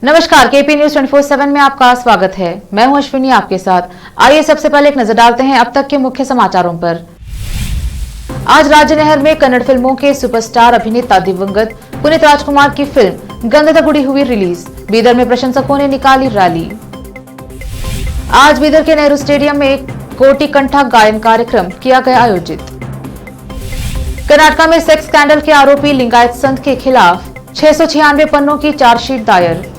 नमस्कार, KP news 24/7 में आपका स्वागत है। मैं हूं अश्विनी आपके साथ। आइए सबसे पहले एक नजर डालते हैं अब तक के मुख्य समाचारों पर। आज राजनहर में कन्नड़ फिल्मों के सुपरस्टार अभिनेता दिवंगत पुनीत राजकुमार की फिल्म गंधद गुडी हुई रिलीज। बीदर में प्रशंसकों ने निकाली रैली। आज बीदर के नेहरू स्टेडियम में एक कोटि कंठा गायन कार्यक्रम किया गया आयोजित। कर्नाटक में सेक्स स्कैंडल के आरोपी लिंगायत संत के खिलाफ 696 पन्नों की चार्जशीट दायर।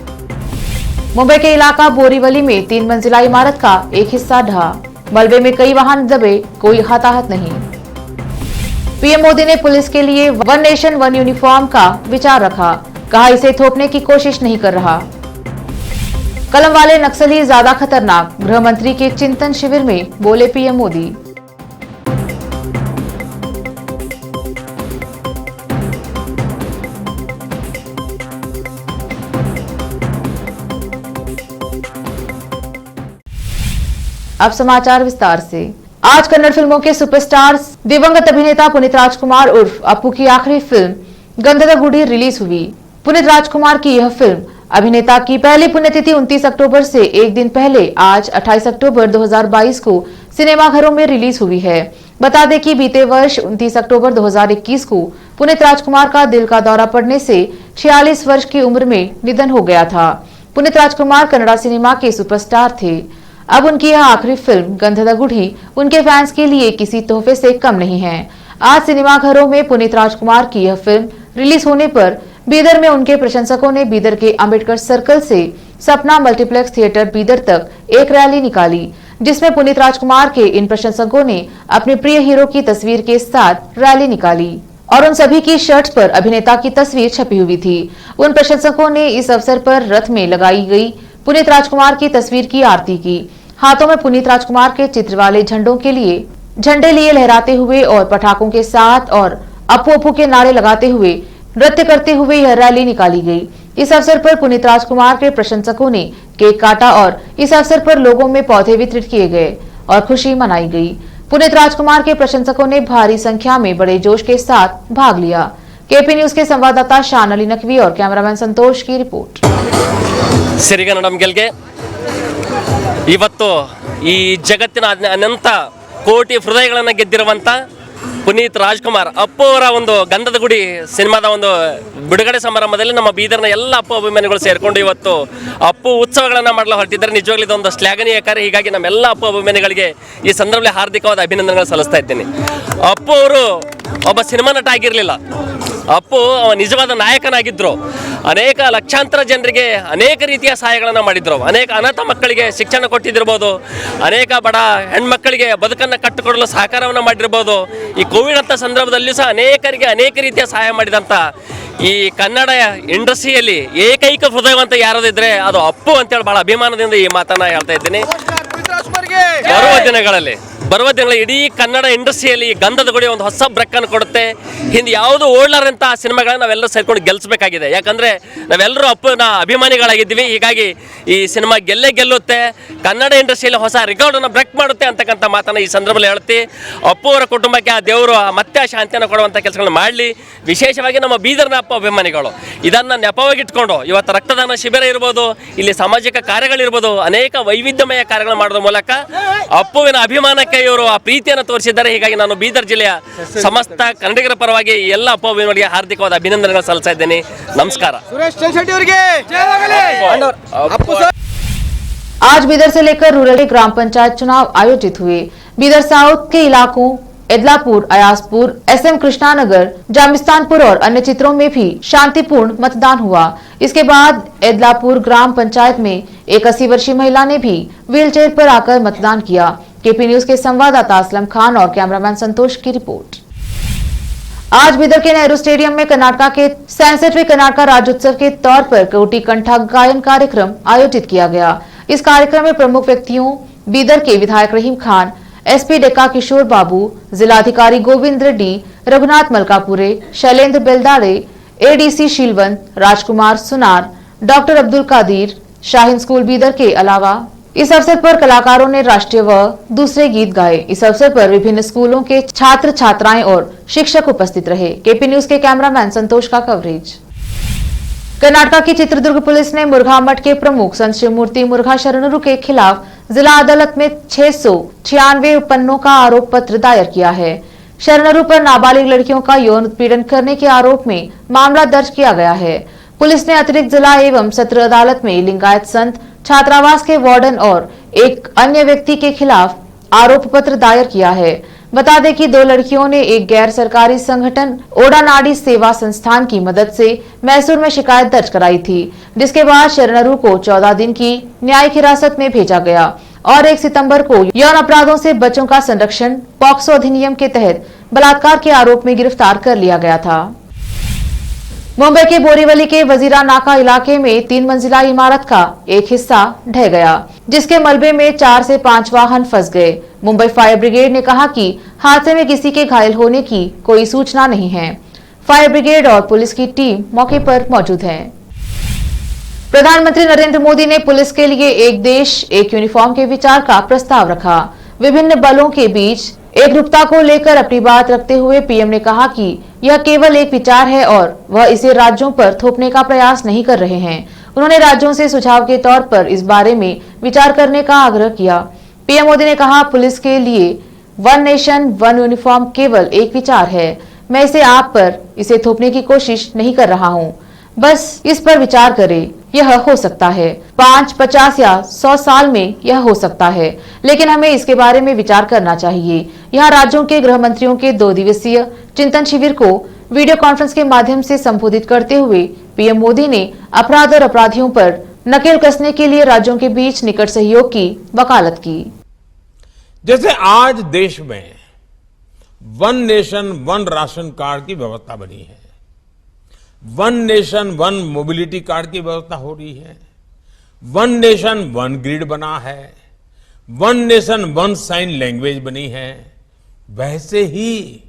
मुंबई के इलाका बोरीवली में 3 मंजिला इमारत का एक हिस्सा ढहा। मलबे में कई वाहन दबे, कोई हताहत नहीं। पीएम मोदी ने पुलिस के लिए वन नेशन वन यूनिफॉर्म का विचार रखा, कहा इसे थोपने की कोशिश नहीं कर रहा। कलम वाले नक्सली ज्यादा खतरनाक, गृह मंत्री के चिंतन शिविर में बोले पीएम मोदी। अब समाचार विस्तार से। आज कन्नड़ फिल्मों के सुपरस्टार दिवंगत अभिनेता पुनीत राजकुमार उर्फ अप्पू की आखिरी फिल्म गंधद गुडी रिलीज हुई। पुनीत राजकुमार की यह फिल्म अभिनेता की पहली पुण्यतिथि 29 अक्टूबर से एक दिन पहले आज 28 अक्टूबर 2022 को सिनेमाघरों में रिलीज हुई है। बता दें कि बीते वर्ष 29 अक्टूबर 2021 को पुनीत राजकुमार का दिल का दौरा पड़ने से 46 वर्ष की उम्र में निधन हो गया था। पुनीत राजकुमार कन्नड़ा सिनेमा के सुपरस्टार थे। अब उनकी यह आखिरी फिल्म गंधद गुडी उनके फैंस के लिए किसी तोहफे से कम नहीं है। आज सिनेमाघरों में पुनीत राजकुमार की यह फिल्म रिलीज होने पर बीदर में उनके प्रशंसकों ने बीदर के अंबेडकर सर्कल से सपना मल्टीप्लेक्स थिएटर बीदर तक एक रैली निकाली, जिसमें पुनीत राजकुमार के इन प्रशंसकों ने अपने प्रिय हीरो की तस्वीर के साथ रैली निकाली और उन सभी की शर्ट्स पर अभिनेता की तस्वीर छपी हुई थी। उन प्रशंसकों ने इस अवसर पर रथ में लगाई गई पुनीत राजकुमार की तस्वीर की आरती की। हाथों में पुनीत राजकुमार के चित्र वाले झंडे लिए लहराते हुए और पटाखों के साथ और अप्पू अप्पू के नारे लगाते हुए नृत्य करते हुए यह रैली निकाली गई। इस अवसर पर पुनीत राजकुमार के प्रशंसकों ने केक काटा और इस अवसर पर लोगों में पौधे वितरित किए गए और खुशी मनाई गई। पुनीत राजकुमार के प्रशंसकों ने भारी संख्या में बड़े जोश के साथ भाग लिया। केपी न्यूज के संवाददाता शान अली नकवी और कैमरामैन संतोष की रिपोर्ट। ಇವತ್ತು ಈ ಜಗತ್ತಿನ ಅನಂತ ಕೋಟಿ ಹೃದಯಗಳನ್ನು ಗೆದ್ದಿರುವಂಥ ಪುನೀತ್ ರಾಜ್ಕುಮಾರ್ ಅಪ್ಪು ಅವರ ಒಂದು ಗಂಧದ ಗುಡಿ ಸಿನಿಮಾದ ಒಂದು ಬಿಡುಗಡೆ ಸಮಾರಂಭದಲ್ಲಿ ನಮ್ಮ ಬೀದರ್ನ ಎಲ್ಲ ಅಪ್ಪು ಅಭಿಮಾನಿಗಳು ಸೇರಿಕೊಂಡು ಇವತ್ತು ಅಪ್ಪು ಉತ್ಸವಗಳನ್ನು ಮಾಡಲು ಹೊರಟಿದ್ದಾರೆ. ನಿಜವಾಗ್ಲೂ ಇದೊಂದು ಶ್ಲಾಘನೀಯ ಕಾರ್ಯ. ಹೀಗಾಗಿ ನಮ್ಮೆಲ್ಲ ಅಪ್ಪು ಅಭಿಮಾನಿಗಳಿಗೆ ಈ ಸಂದರ್ಭದಲ್ಲಿ ಹಾರ್ದಿಕವಾದ ಅಭಿನಂದನೆಗಳನ್ನು ಸಲ್ಲಿಸ್ತಾ ಇದ್ದೇನೆ. ಅಪ್ಪು ಅವರು ಒಬ್ಬ ಸಿನಿಮಾ ನಟ ಆಗಿರಲಿಲ್ಲ. ಅಪ್ಪು ನಿಜವಾದ ನಾಯಕನಾಗಿದ್ದರು. ಅನೇಕ ಲಕ್ಷಾಂತರ ಜನರಿಗೆ ಅನೇಕ ರೀತಿಯ ಸಹಾಯಗಳನ್ನು ಮಾಡಿದ್ರು. ಅನೇಕ ಅನಾಥ ಮಕ್ಕಳಿಗೆ ಶಿಕ್ಷಣ ಕೊಟ್ಟಿದ್ದಿರ್ಬೋದು, ಅನೇಕ ಬಡ ಹೆಣ್ಮಕ್ಕಳಿಗೆ ಬದುಕನ್ನು ಕಟ್ಟಿಕೊಡಲು ಸಹಕಾರವನ್ನು ಮಾಡಿರ್ಬೋದು. ಈ ಕೋವಿಡ್ ಅಂತ ಸಂದರ್ಭದಲ್ಲೂ ಸಹ ಅನೇಕರಿಗೆ ಅನೇಕ ರೀತಿಯ ಸಹಾಯ ಮಾಡಿದಂಥ ಈ ಕನ್ನಡ ಇಂಡಸ್ಟ್ರಿಯಲ್ಲಿ ಏಕೈಕ ಹೃದಯವಂತ ಯಾರದಿದ್ರೆ ಅದು ಅಪ್ಪು ಅಂತೇಳಿ ಬಹಳ ಅಭಿಮಾನದಿಂದ ಈ ಮಾತನ್ನ ಹೇಳ್ತಾ ಇದ್ದೀನಿ. ಬರುವ ದಿನಗಳಲ್ಲಿ ಇಡೀ ಕನ್ನಡ ಇಂಡಸ್ಟ್ರಿಯಲ್ಲಿ ಗಂಧದ ಗುಡಿ ಒಂದು ಹೊಸ ಬ್ರೇಕನ್ನು ಕೊಡುತ್ತೆ. ಹಿಂದೆ ಯಾವುದು ಓಡ್ಲಾರಂಥ ಸಿನಿಮಾಗಳನ್ನ ನಾವೆಲ್ಲರೂ ಸೇರ್ಕೊಂಡು ಗೆಲ್ಲಿಸಬೇಕಾಗಿದೆ. ಯಾಕಂದರೆ ನಾವೆಲ್ಲರೂ ಅಪ್ಪನ ಅಭಿಮಾನಿಗಳಾಗಿದ್ದೀವಿ. ಹೀಗಾಗಿ ಈ ಸಿನಿಮಾ ಗೆಲ್ಲುತ್ತೆ, ಕನ್ನಡ ಇಂಡಸ್ಟ್ರಿಯಲ್ಲಿ ಹೊಸ ರೆಕಾರ್ಡನ್ನು ಬ್ರೇಕ್ ಮಾಡುತ್ತೆ ಅಂತಕ್ಕಂಥ ಮಾತನ್ನು ಈ ಸಂದರ್ಭದಲ್ಲಿ ಹೇಳ್ತಿ. ಅಪ್ಪು ಅವರ ಕುಟುಂಬಕ್ಕೆ ಆ ದೇವರು ಮತ್ತೆ ಆ ಶಾಂತಿಯನ್ನು ಕೊಡುವಂಥ ಕೆಲಸಗಳನ್ನ ಮಾಡಲಿ. ವಿಶೇಷವಾಗಿ ನಮ್ಮ ಬೀದರ್ನ ಅಪ್ಪ ಅಭಿಮಾನಿಗಳು ಇದನ್ನು ನೆಪವಾಗಿಟ್ಕೊಂಡು ಇವತ್ತು ರಕ್ತದಾನ ಶಿಬಿರ ಇರ್ಬೋದು, ಇಲ್ಲಿ ಸಾಮಾಜಿಕ ಕಾರ್ಯಗಳಿರ್ಬೋದು, ಅನೇಕ ವೈವಿಧ್ಯಮಯ ಕಾರ್ಯಗಳು ಮಾಡೋದ್ರ ಮೂಲಕ ಅಪ್ಪುವಿನ ಅಭಿಮಾನಕ್ಕೆ ಇವರು ಆ ಪ್ರೀತಿಯನ್ನು ತೋರಿಸಿದ್ದಾರೆ. ಹೀಗಾಗಿ ನಾನು ಬೀದರ್ ಜಿಲ್ಲೆಯ ಸಮಸ್ತ ಕನ್ನಡಿಗರ ಪರವಾಗಿ ಎಲ್ಲ ಅಪ್ಪು ಅಭಿಮಾನಿಗಳಿಗೆ ಹಾರ್ದಿಕವಾದ ಅಭಿನಂದನೆಗಳು ಸಲ್ಲಿಸ್ತಾ ಇದ್ದೇನೆ. ನಮಸ್ಕಾರ. आज बीदर से लेकर रूरल ग्राम पंचायत चुनाव आयोजित हुए। बीदर साउथ के इलाकों एदलापुर, अयासपुर, एसएम कृष्णानगर, जामिस्तानपुर और अन्य क्षेत्रों में भी शांतिपूर्ण मतदान हुआ। इसके बाद एदलापुर ग्राम पंचायत में एक 80 वर्षीय महिला ने भी व्हीलचेयर पर आकर मतदान किया। केपी न्यूज के संवाददाता असलम खान और कैमरामैन संतोष की रिपोर्ट। आज बीदर के नेहरू स्टेडियम में कर्नाटक के 67वें कर्नाटक राज्योत्सव के तौर पर कोटि कंठा गायन कार्यक्रम आयोजित किया गया। इस कार्यक्रम में प्रमुख व्यक्तियों बीदर के विधायक रहीम खान, एसपी डेक्का किशोर बाबू, जिलाधिकारी गोविंद रेड्डी, रघुनाथ मलकापुरे, शैलेंद्र बेलदाड़े, एडीसी शीलवंत, राजकुमार सुनार, डॉक्टर अब्दुल कादिर, शाहीन स्कूल बीदर के अलावा इस अवसर पर कलाकारों ने राष्ट्रीय व दूसरे गीत गाए। इस अवसर पर विभिन्न स्कूलों के छात्र छात्राएं और शिक्षक उपस्थित रहे। केपी न्यूज के कैमरामैन संतोष का कवरेज। कर्नाटक की चित्रदुर्ग पुलिस ने मुरघा मठ के प्रमुख संत शिवमूर्ति मुरघा शरणरू के खिलाफ जिला अदालत में 696 पन्नों का आरोप पत्र दायर किया है। शरणरू पर नाबालिग लड़कियों का यौन उत्पीड़न करने के आरोप में मामला दर्ज किया गया है। पुलिस ने अतिरिक्त जिला एवं सत्र अदालत में लिंगायत संत छात्रावास के वार्डन और एक अन्य व्यक्ति के खिलाफ आरोप पत्र दायर किया है। बता दें कि 2 लड़कियों ने एक गैर सरकारी संगठन ओडानाडी सेवा संस्थान की मदद से मैसूर में शिकायत दर्ज कराई थी, जिसके बाद शरणरू को 14 दिन की न्यायिक हिरासत में भेजा गया और 1 सितंबर को यौन अपराधों से बच्चों का संरक्षण पॉक्सो अधिनियम के तहत बलात्कार के आरोप में गिरफ्तार कर लिया गया था। मुंबई के बोरीवली के वजीरा नाका इलाके में 3 मंजिला इमारत का एक हिस्सा ढह गया, जिसके मलबे में 4 से 5 वाहन फंस गए। मुंबई फायर ब्रिगेड ने कहा कि हादसे में किसी के घायल होने की कोई सूचना नहीं है। फायर ब्रिगेड और पुलिस की टीम मौके पर मौजूद है। प्रधानमंत्री नरेंद्र मोदी ने पुलिस के लिए एक देश एक यूनिफॉर्म के विचार का प्रस्ताव रखा। विभिन्न बलों के बीच एकरूपता को लेकर अपनी बात रखते हुए पीएम ने कहा कि यह केवल एक विचार है और वह इसे राज्यों पर थोपने का प्रयास नहीं कर रहे हैं। उन्होंने राज्यों से सुझाव के तौर पर इस बारे में विचार करने का आग्रह किया। पीएम मोदी ने कहा, पुलिस के लिए वन नेशन वन यूनिफॉर्म केवल एक विचार है। मैं इसे आप पर इसे थोपने की कोशिश नहीं कर रहा हूँ, बस इस पर विचार करें। यह हो सकता है 5, 50 या 100 साल में यह हो सकता है, लेकिन हमें इसके बारे में विचार करना चाहिए। यहाँ राज्यों के गृह मंत्रियों के 2 दिवसीय चिंतन शिविर को वीडियो कॉन्फ्रेंस के माध्यम से संबोधित करते हुए पीएम मोदी ने अपराध और अपराधियों पर नकेल कसने के लिए राज्यों के बीच निकट सहयोग की वकालत की। जैसे आज देश में one nation one ration card की व्यवस्था बनी है, one nation one mobility card की व्यवस्था हो रही है, वन नेशन वन ग्रिड बना है, one nation one sine language बनी है, वैसे ही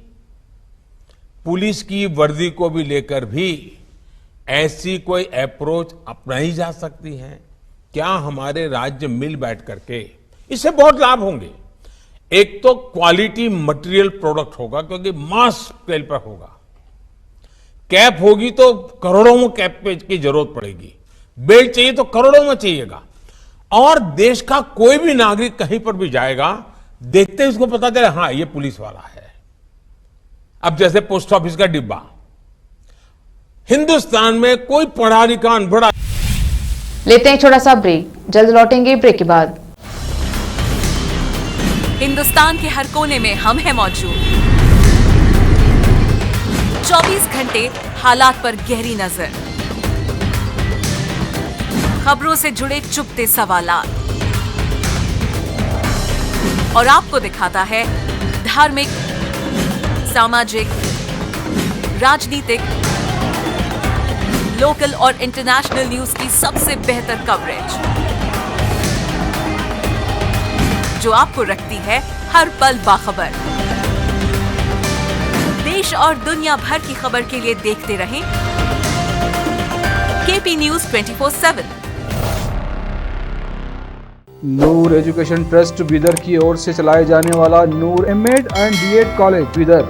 पुलिस की वर्दी को भी लेकर भी ऐसी कोई अप्रोच अपनाई जा सकती है। क्या हमारे राज्य मिल बैठ करके इससे बहुत लाभ होंगे। एक तो क्वालिटी मटेरियल प्रोडक्ट होगा, क्योंकि मास स्केल पर होगा। कैप होगी तो करोड़ों में कैप की जरूरत पड़ेगी, बेल्ट चाहिए तो करोड़ों में चाहिएगा, और देश का कोई भी नागरिक कहीं पर भी जाएगा, देखते ही उसको पता चले हाँ ये पुलिस वाला है। अब जैसे पोस्ट ऑफिस का डिब्बा, हिंदुस्तान में कोई पढ़ा लिखा अनपढ़। लेते हैं छोटा सा ब्रेक, जल्द लौटेंगे ब्रेक के बाद। हिंदुस्तान के हर कोने में हम हैं मौजूद। 24 घंटे हालात पर गहरी नजर, खबरों से जुड़े चुपते सवालात, और आपको दिखाता है धार्मिक, सामाजिक, राजनीतिक, लोकल और इंटरनेशनल न्यूज की सबसे बेहतर कवरेज, जो आपको रखती है हर पल बाखबर। देश और दुनिया भर की खबर के लिए देखते रहें KP news 24/7। Noor education trust Bidar की ओर से चलाए जाने वाला Noor M Ed and B Ed college Bidar,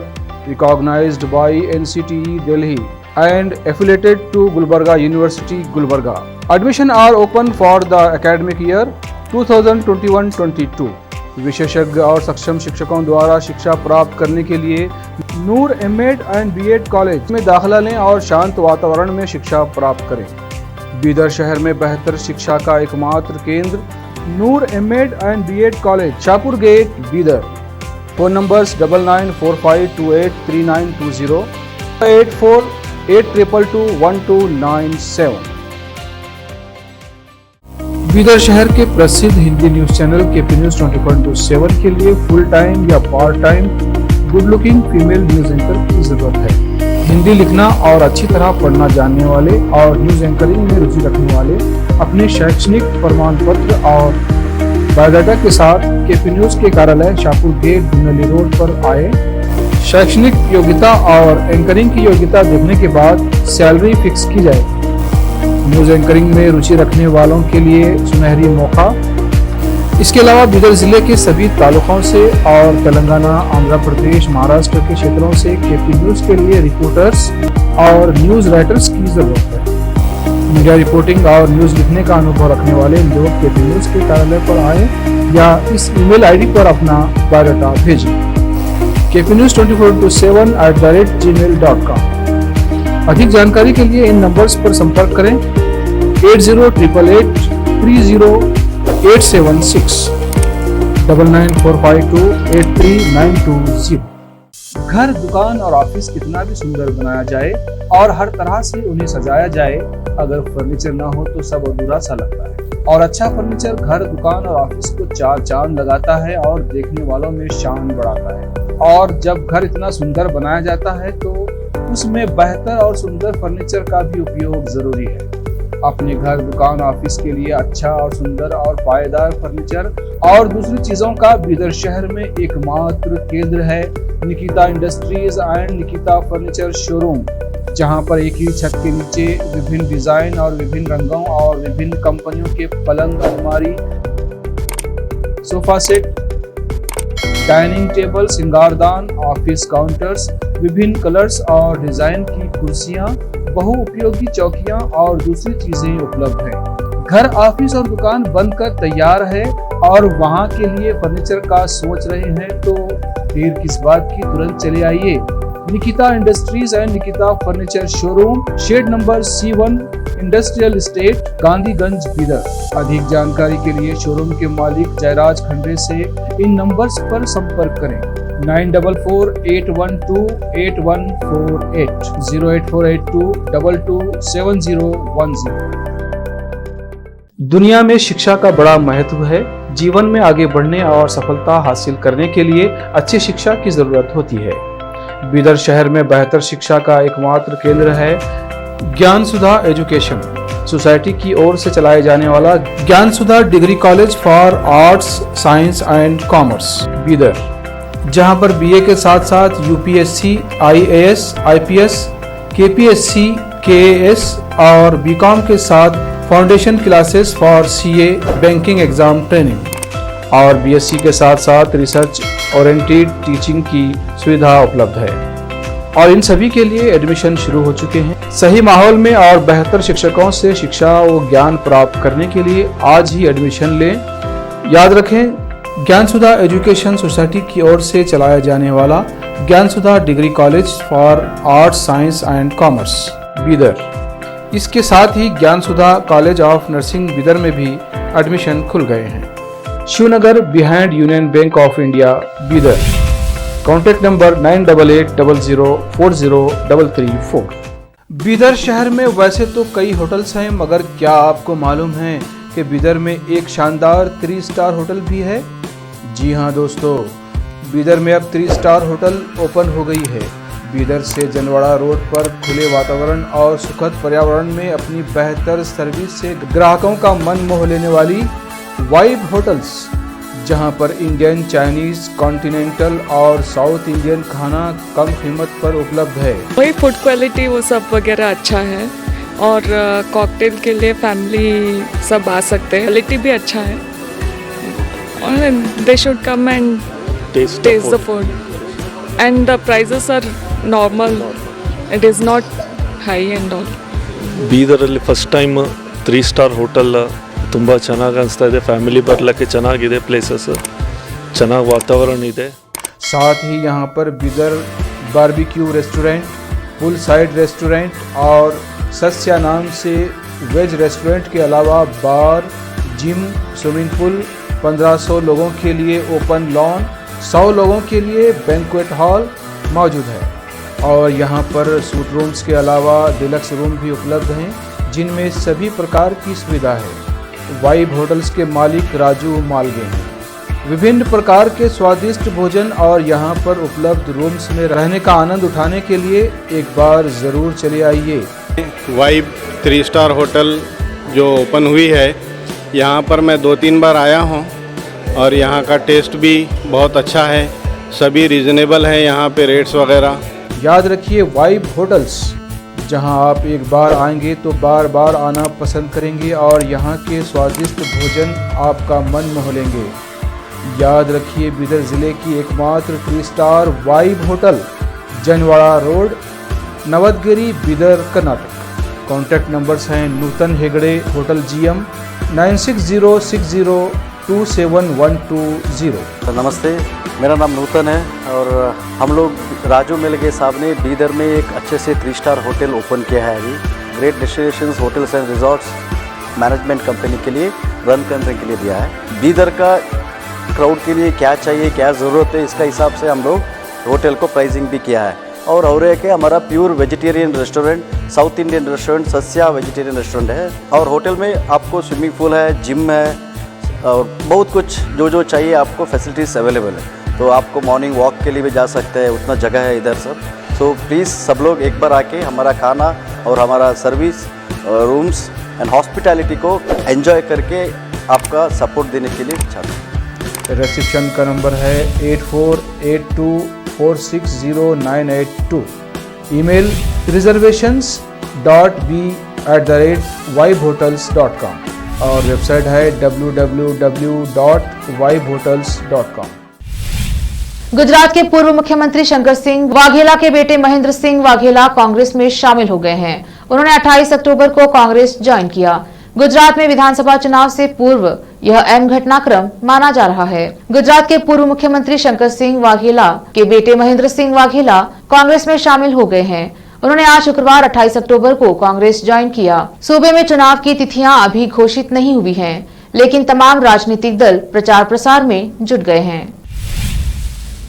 recognized by NCTE Delhi and affiliated to Gulbarga University, Gulbarga. Admission are open for the academic year 2021-22. विशेषज्ञ और सक्षम शिक्षकों द्वारा शिक्षा प्राप्त करने के लिए नूर एमएड एंड बीएड कॉलेज में दाखिला लें और शांत वातावरण में शिक्षा प्राप्त करें। बीदर शहर में बेहतर शिक्षा का एकमात्र केंद्र Noor M Ed and B Ed college, Shahpur gate, Bidar. Phone numbers 9945283920, 8482221297। Bidar शहर के प्रसिद्ध Hindi news channel KP news 24/7 के लिए फुल टाइम या part time good looking female news anchor की जरूरत है। हिंदी लिखना और अच्छी तरह पढ़ना जानने वाले और न्यूज एंकरिंग में रुचि रखने वाले अपने शैक्षणिक प्रमाण पत्र और बायोडाटा के साथ केपी न्यूज के कार्यालय शाहपुर गेट, धुंधली रोड पर आए। शैक्षणिक योग्यता और एंकरिंग की योग्यता देखने के बाद सैलरी फिक्स की जाए। न्यूज एंकरिंग में रुचि रखने वालों के लिए सुनहरी मौका। इसके अलावा बीदर जिले के सभी तालुकों से और तेलंगाना, आंध्र प्रदेश, महाराष्ट्र के क्षेत्रों से केपी न्यूज के लिए रिपोर्टर्स और न्यूज राइटर्स की जरूरत है। मीडिया रिपोर्टिंग और न्यूज लिखने का अनुभव रखने वाले लोग केपी न्यूज के कार्यालय पर आए या इस ईमेल आईडी पर अपना बायोडाटा भेजें kpnews24/7@gmail.com। अधिक जानकारी के लिए इन नंबर्स पर संपर्क करें 8088830876 9945283920। घर, दुकान और ऑफिस कितना भी सुंदर बनाया जाए और हर तरह से उन्हें सजाया जाए, अगर फर्नीचर ना हो तो सब अधूरा सा लगता है। और अच्छा फर्नीचर घर, दुकान और ऑफिस को चार चांद लगाता है और देखने वालों में शान बढ़ाता है। और जब घर इतना सुंदर बनाया जाता है तो उसमें बेहतर और सुंदर फर्नीचर का भी उपयोग जरूरी है। अपने घर, दुकान, ऑफिस के लिए अच्छा और सुंदर और पायदार फर्नीचर और दूसरी चीजों का बीदर शहर में एकमात्र केंद्र है Nikita industries and Nikita furniture showroom, जहां पर एक ही छत के नीचे विभिन्न डिजाइन और विभिन्न रंगों और विभिन्न कंपनियों के पलंग, अलमारी, सोफा सेट, डाइनिंग टेबल, सिंगारदान, ऑफिस काउंटर्स, विभिन्न कलर्स और डिजाइन की कुर्सियां, बहुउपयोगी चौकियां और दूसरी चीजें उपलब्ध हैं। घर, ऑफिस और दुकान बनकर तैयार है और वहां के लिए फर्नीचर का सोच रहे हैं तो देर किस बात की, तुरंत चले आइए। Nikita industries and Nikita furniture showroom, shed number C1, industrial estate, Gandhiganj, Bidar. अधिक जानकारी के लिए शोरूम के मालिक जयराज खंडे से इन नंबर्स पर संपर्क करें 9448128148 08482227010। दुनिया में शिक्षा का बड़ा महत्व है। जीवन में आगे बढ़ने और सफलता हासिल करने के लिए अच्छी शिक्षा की जरूरत होती है। बीदर शहर में बेहतर शिक्षा का एकमात्र केंद्र है ज्ञान सुधा एजुकेशन सोसाइटी की ओर से चलाए जाने वाला Gyan Sudha degree college for arts, science and commerce Bidar, जहां पर बीए के साथ साथ UPSC, IAS, IPS, KPSC, KAS और बीकॉम के साथ foundation classes for CA, banking exam training और बीएससी के साथ साथ रिसर्च ओरिएंटेड टीचिंग की सुविधा उपलब्ध है और इन सभी के लिए एडमिशन शुरू हो चुके हैं। सही माहौल में और बेहतर शिक्षकों से शिक्षा व ज्ञान प्राप्त करने के लिए आज ही एडमिशन लें। याद रखें, ज्ञान सुधा एजुकेशन सोसाइटी की ओर से चलाया जाने वाला Gyan Sudha degree college for arts, science and commerce Bidar, इसके साथ ही Gyan Sudha college of nursing Bidar में भी एडमिशन खुल गए हैं। Shivnagar behind union bank of India Bidar. Contact number 988800403334। Bidar शहर में वैसे तो कई होटल्स हैं, मगर क्या आपको मालूम है कि बीदर में एक शानदार 3 स्टार होटल भी है? जी हाँ दोस्तों, बीदर में अब 3 स्टार होटल ओपन हो गई है। बीदर से जनवाड़ा रोड पर खुले वातावरण और सुखद पर्यावरण में अपनी बेहतर सर्विस से ग्राहकों का मन मोह लेने वाली वाइब होटल्स, जहां पर इंडियन, चाइनीज, कॉन्टिनेंटल और साउथ इंडियन खाना कम कीमत पर उपलब्ध है। वही फूड क्वालिटी वो सब वगैरह अच्छा है और कॉकटेल के लिए फैमिली सब आ सकते हैं। क्वालिटी भी अच्छा है और they should come and taste the food and the prices are normal, it is not high and all. ಬೀದರಲ್ಲಿ ಫಸ್ಟ್ ಟೈಮ್ 3 ಸ್ಟಾರ್ ಹೋಟೆಲ್ ತುಂಬ ಚೆನ್ನಾಗಿ ಅನಿಸ್ತಾ ಇದೆ. ಫ್ಯಾಮಿಲಿ ಬರಲಿಕ್ಕೆ ಚೆನ್ನಾಗಿದೆ, ಪ್ಲೇಸಸ್ ಚೆನ್ನಾಗಿ ವಾತಾವರಣ ಇದೆ. साथ ही यहाँ पर बीदर बारबेक्यू रेस्टोरेंट, पुल साइड रेस्टोरेंट और सस्या नाम से वेज रेस्टोरेंट के अलावा बार, जिम, स्विमिंग पूल, 1500 लोगों के लिए ओपन लॉन, 100 लोगों के लिए बैंक्वेट हॉल मौजूद है और यहाँ पर सूट रूम्स के अलावा डिलक्स रूम भी उपलब्ध हैं, जिनमें सभी प्रकार की सुविधा है। वाइब होटल्स के मालिक राजू मालगे हैं। विभिन्न प्रकार के स्वादिष्ट भोजन और यहाँ पर उपलब्ध रूम्स में रहने का आनंद उठाने के लिए एक बार ज़रूर चले आइए। वाइब 3 स्टार होटल जो ओपन हुई है, यहाँ पर मैं 2-3 बार आया हूँ और यहाँ का टेस्ट भी बहुत अच्छा है। सभी रीजनेबल हैं यहाँ पे रेट्स वगैरह। याद रखिए, वाइब होटल्स, जहां आप एक बार आएंगे तो बार बार आना पसंद करेंगे और यहाँ के स्वादिष्ट भोजन आपका मन मोह लेंगे। याद रखिए, बीदर ज़िले की एकमात्र 3 star vibe hotel, Janwada road, Navadgiri, Bidar, Karnataka. Contact numbers हैं नूतन हेगड़े, होटल GM, 9606027120। नमस्ते, मेरा नाम नूतन है और हम लोग राजू मिलगे साहब ने बीदर में एक अच्छे से 3 स्टार होटल ओपन किया है। अभी great destinations hotels and resorts management company के लिए रन करने के लिए दिया है। बीदर का क्राउड के लिए क्या चाहिए, क्या ज़रूरत है, इसका हिसाब से हम लोग होटल को प्राइसिंग भी किया है। और एक है हमारा pure vegetarian restaurant, south Indian restaurant, Sasya vegetarian restaurant है। और होटल में आपको स्विमिंग पूल है, जिम है और बहुत कुछ जो चाहिए आपको फैसिलिटीज़ अवेलेबल है। तो आपको मॉर्निंग वॉक के लिए भी जा सकते हैं, उतना जगह है इधर सब। सो प्लीज़ सब लोग एक बार आके हमारा खाना और हमारा सर्विस, रूम्स एंड हॉस्पिटैलिटी को एंजॉय करके आपका सपोर्ट देने के लिए चाहते हैं। रिसेप्शन का नंबर है 8482460982। ईमेल reservations.b@vibehotels.com और वेबसाइट है www.vibehotels.com। गुजरात के पूर्व मुख्यमंत्री शंकर सिंह वाघेला के बेटे महेंद्र सिंह वाघेला कांग्रेस में शामिल हो गए हैं। उन्होंने 28 अक्टूबर को कांग्रेस ज्वाइन किया। गुजरात में विधानसभा चुनाव से पूर्व यह अहम घटनाक्रम माना जा रहा है। गुजरात के पूर्व मुख्यमंत्री शंकर सिंह वाघेला के बेटे महेंद्र सिंह वाघेला कांग्रेस में शामिल हो गए हैं। उन्होंने आज शुक्रवार 28 अक्टूबर को कांग्रेस ज्वाइन किया। सूबे में चुनाव की तिथियां अभी घोषित नहीं हुई हैं, लेकिन तमाम राजनीतिक दल प्रचार प्रसार में जुट गए हैं।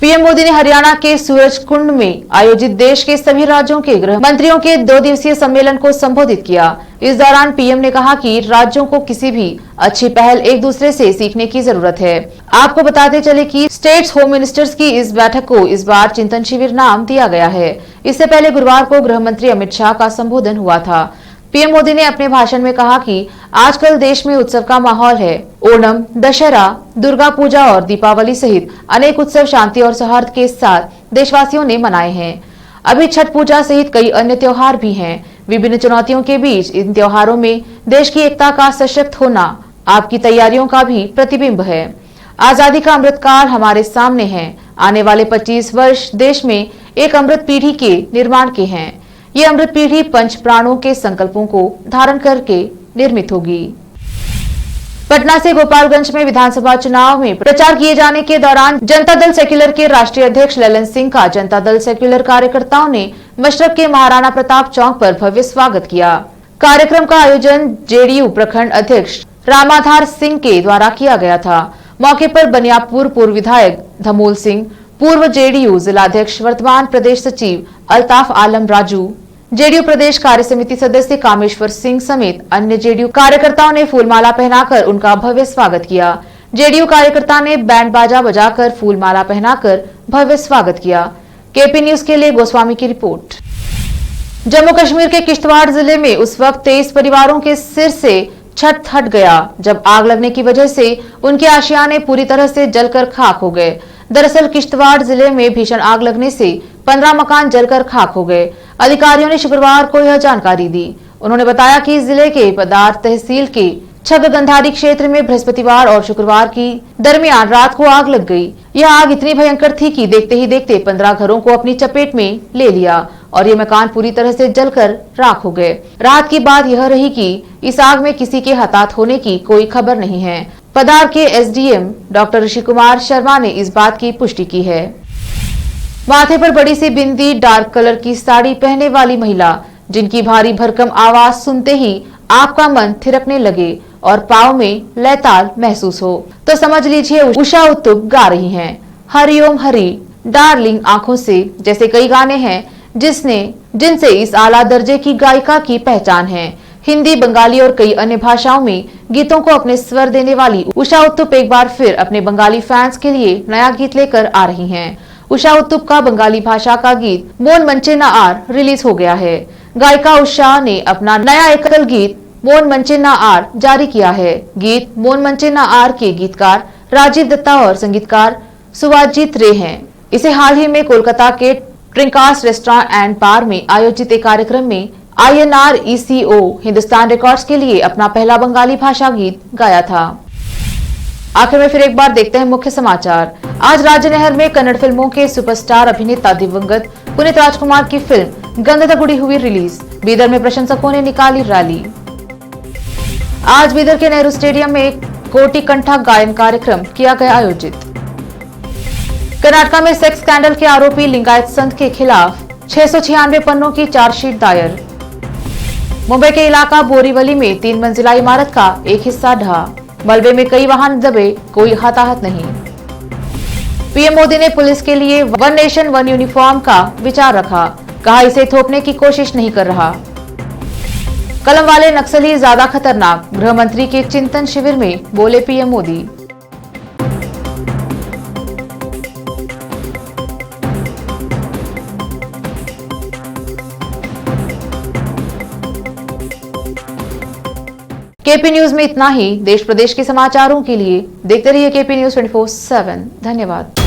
पीएम मोदी ने हरियाणा के सूरजकुंड में आयोजित देश के सभी राज्यों के गृह मंत्रियों के 2 दिवसीय सम्मेलन को संबोधित किया। इस दौरान पीएम ने कहा कि राज्यों को किसी भी अच्छी पहल एक दूसरे से सीखने की जरूरत है। आपको बताते चले कि स्टेट्स होम मिनिस्टर्स की इस बैठक को इस बार चिंतन शिविर नाम दिया गया है। इससे पहले गुरुवार को गृह मंत्री अमित शाह का संबोधन हुआ था। पीएम मोदी ने अपने भाषण में कहा कि आजकल देश में उत्सव का माहौल है। ओणम, दशहरा, दुर्गा पूजा और दीपावली सहित अनेक उत्सव शांति और सौहार्द के साथ देशवासियों ने मनाए हैं। अभी छठ पूजा सहित कई अन्य त्योहार भी हैं। विभिन्न चुनौतियों के बीच इन त्योहारों में देश की एकता का सशक्त होना आपकी तैयारियों का भी प्रतिबिंब है। आजादी का अमृतकाल हमारे सामने है। आने वाले 25 वर्ष देश में एक अमृत पीढ़ी के निर्माण के हैं। ये अमृत पीढ़ी पंच प्राणों के संकल्पों को धारण करके निर्मित होगी। पटना से गोपालगंज में विधानसभा चुनाव में प्रचार किए जाने के दौरान जनता दल सेक्युलर के राष्ट्रीय अध्यक्ष ललन सिंह का जनता दल सेक्युलर कार्यकर्ताओं ने मशरक के महाराणा प्रताप चौक पर भव्य स्वागत किया। कार्यक्रम का आयोजन जेडीयू प्रखंड अध्यक्ष रामाधार सिंह के द्वारा किया गया था। मौके पर बनियापुर पूर्व विधायक धमोल सिंह, पूर्व जेडीयू जिलाध्यक्ष वर्तमान प्रदेश सचिव अल्ताफ आलम राजू, जेडीयू प्रदेश कार्य समिति सदस्य कामेश्वर सिंह समेत अन्य जेडीयू कार्यकर्ताओं ने फूलमाला पहनाकर उनका भव्य स्वागत किया। जेडीयू कार्यकर्ता ने बैंड बाजा बजाकर फूलमाला पहनाकर भव्य स्वागत किया। केपी न्यूज के लिए गोस्वामी की रिपोर्ट। जम्मू कश्मीर के किश्तवाड़ जिले में उस वक्त 23 परिवारों के सिर से छत हट गया जब आग लगने की वजह से उनके आशियाने पूरी तरह से जलकर खाक हो गए। दरअसल किश्तवाड़ जिले में भीषण आग लगने से 15 मकान जलकर खाक हो गए। अधिकारियों ने शुक्रवार को यह जानकारी दी। उन्होंने बताया कि जिले के पदार्थ तहसील के छगगंधारी क्षेत्र में बृहस्पतिवार और शुक्रवार की दरमियान रात को आग लग गई। यह आग इतनी भयंकर थी कि देखते ही देखते 15 घरों को अपनी चपेट में ले लिया और ये मकान पूरी तरह से जलकर राख हो गए। रात की बात यह रही कि इस आग में किसी के हताहत होने की कोई खबर नहीं है। पदार के एसडीएम डॉक्टर ऋषि कुमार शर्मा ने इस बात की पुष्टि की है। माथे पर बड़ी सी बिंदी, डार्क कलर की साड़ी पहने वाली महिला जिनकी भारी भरकम आवाज सुनते ही आपका मन थिरकने लगे और पाँव में लयताल महसूस हो तो समझ लीजिए उषा उत्तुप गा रही हैं। हरिओम हरि, डार्लिंग आंखों से जैसे कई गाने हैं जिनसे इस आला दर्जे की गायिका की पहचान है। हिंदी, बंगाली और कई अन्य भाषाओं में गीतों को अपने स्वर देने वाली उषा उत्तुप एक बार फिर अपने बंगाली फैंस के लिए नया गीत लेकर आ रही हैं। उषा उत्तुप का बंगाली भाषा का गीत मोन मंचे ना आर रिलीज हो गया है। गायिका उषा ने अपना नया एकल गीत मोन मंचे ना आर जारी किया है। गीत मोन मंचे ना आर के गीतकार राजीव दत्ता और संगीतकार सुवाजीत रे हैं। इसे हाल ही में कोलकाता के ट्रिंकास रेस्टोरेंट एंड बार में आयोजित एक कार्यक्रम में INRECO हिंदुस्तान रिकॉर्ड्स के लिए अपना पहला बंगाली भाषा गीत गाया था। आखिर में फिर एक बार देखते हैं मुख्य समाचार। आज राजनहर में कन्नड़ फिल्मों के सुपरस्टार अभिनेता दिवंगत पुनीत राजकुमार की फिल्म गंधदगुड़ी हुई रिलीज, बीदर में प्रशंसकों ने निकाली रैली। आज बीदर के नेहरू स्टेडियम में एक कोटि कंठा गायन कार्यक्रम किया गया आयोजित। कर्नाटक में सेक्स स्कैंडल के आरोपी लिंगायत संत के खिलाफ 696 पन्नों की चार्जशीट दायर। मुंबई के इलाका बोरीवली में 3 मंजिला इमारत का एक हिस्सा ढहा, मलबे में कई वाहन दबे, कोई हताहत नहीं। पीएम मोदी ने पुलिस के लिए वन नेशन वन यूनिफॉर्म का विचार रखा, कहा इसे थोपने की कोशिश नहीं कर रहा। कलम वाले नक्सली ज्यादा खतरनाक, गृह मंत्री के चिंतन शिविर में बोले पीएम मोदी। केपी न्यूज में इतना ही। देश प्रदेश के समाचारों के लिए देखते रहिए केपी न्यूज 24/7। धन्यवाद।